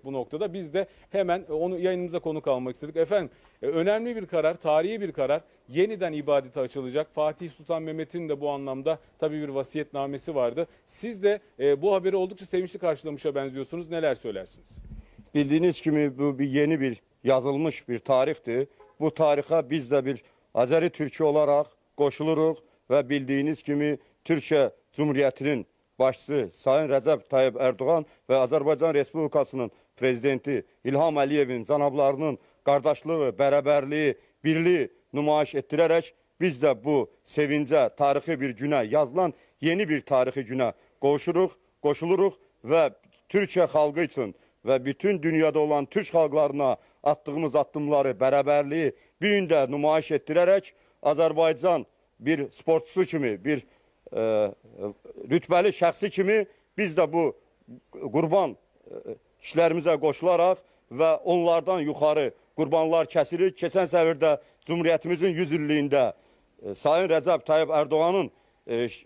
bu noktada. Biz de hemen onu yayınımıza konuk almak istedik. Efendim önemli bir karar, tarihi bir karar. Yeniden ibadete açılacak. Fatih Sultan Mehmet'in de bu anlamda tabii bir vasiyetnamesi vardı. Siz de bu haberi oldukça sevinçli karşılamışa benziyorsunuz. Neler söylersiniz? Bildiğiniz gibi bu yeni bir yazılmış bir tarihtir. Bu tarihe biz de bir Azeri Türkü olarak koşuluruz ve bildiğiniz gibi Türkiye Cumhuriyeti'nin başçısı Sayın Recep Tayyip Erdoğan ve Azerbaycan Respublikası'nın prezidenti İlham Aliyev'in zanablarının kardeşliği, beraberliği, birliği nümayiş ettirerek biz de bu sevince, tarihi bir güne yazılan yeni bir tarihi güne koşuluruz ve Türkiye halkı için ve bütün dünyada olan Türk halklarına attığımız adımları, beraberliği bir günde nümayiş ettirerek Azerbaycan bir sportçusu kimi, bir rütbeli şəxsi kimi biz de bu qurban işlerimize qoşularaq və onlardan yuxarı qurbanlar kəsirik. Keçən səvirdə Cumhuriyetimizin 100 illiyində Sayın Recep Tayyip Erdoğan'ın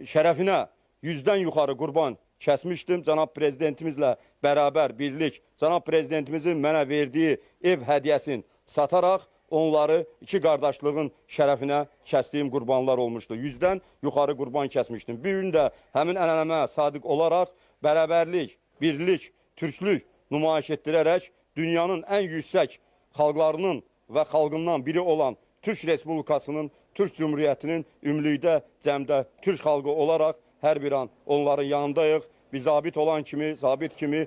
şərəfinə 100'den yuxarı qurban kəsmişdim. Cənab Prezidentimizlə beraber birlik, Cənab Prezidentimizin mənə verdiği ev hədiyyəsini sataraq onları iki kardeşliğin şərəfinə kəsdiyim qurbanlar olmuştu. 100'den yuxarı qurban kəsmişdim. Bir gün də həmin ənənəmə sadiq olaraq bərabərlik, birlik, türklük nümayiş etdirərək dünyanın en yüksək xalqlarının və xalqından biri olan Türk Respublikasının, Türk Cumhuriyetinin ümlükdə cəmdə Türk xalqı olaraq hər bir an onların yanındayıq. Biz zabit olan kimi, zabit kimi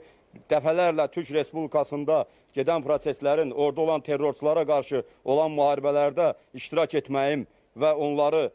dəfələrlə Türk Respublikasında gedən proseslərin, orada olan terrorçulara qarşı olan müharibələrdə iştirak etməyim və onları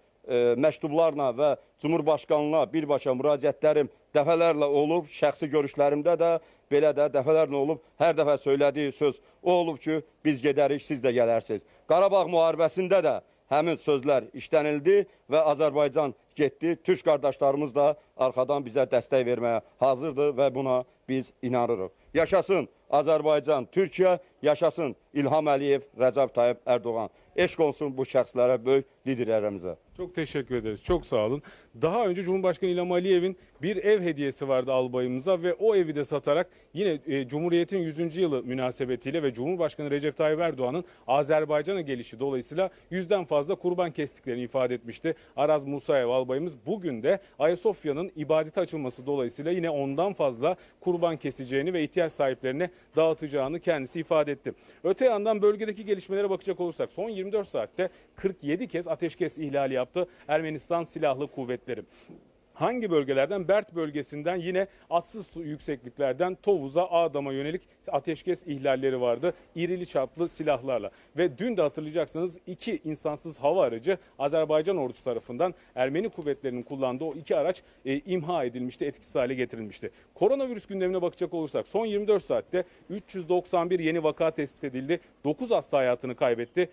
məktublarla və Cumhurbaşqanına birbaşa müraciətlərim dəfələrlə olub. Şəxsi görüşlərimdə də belə də dəfələrlə olub. Hər dəfə söylədiyi söz o olub ki, biz gedərik, siz də gələrsiniz. Qarabağ müharibəsində də həmin sözlər işlənildi və Azərbaycan getdi. Türk qardaşlarımız da arxadan bizə dəstək verməyə hazırdır və buna biz inanırıq. Yaşasın Azərbaycan, Türkiyə, yaşasın İlham Əliyev, Recep Tayyip Erdoğan. Eşq olsun bu şəxslərə, böyük liderlərimizə. Çok teşekkür ederiz. Çok sağ olun. Daha önce Cumhurbaşkanı İlham Aliyev'in bir ev hediyesi vardı albayımıza ve o evi de satarak yine Cumhuriyet'in 100. yılı münasebetiyle ve Cumhurbaşkanı Recep Tayyip Erdoğan'ın Azerbaycan'a gelişi dolayısıyla 100'den fazla kurban kestiklerini ifade etmişti. Araz Musayev albayımız bugün de Ayasofya'nın ibadete açılması dolayısıyla yine ondan fazla kurban keseceğini ve ihtiyaç sahiplerine dağıtacağını kendisi ifade etti. Öte yandan bölgedeki gelişmelere bakacak olursak son 24 saatte 47 kez ateşkes ihlali yaptı Ermenistan Silahlı Kuvvetleri. Hangi bölgelerden? Bert bölgesinden yine atsız yüksekliklerden Tovuz'a, Ağdam'a yönelik ateşkes ihlalleri vardı. İrili çaplı silahlarla. Ve dün de hatırlayacaksınız iki insansız hava aracı Azerbaycan ordusu tarafından Ermeni kuvvetlerinin kullandığı o iki araç imha edilmişti, etkisiz hale getirilmişti. Koronavirüs gündemine bakacak olursak son 24 saatte 391 yeni vaka tespit edildi. 9 hasta hayatını kaybetti.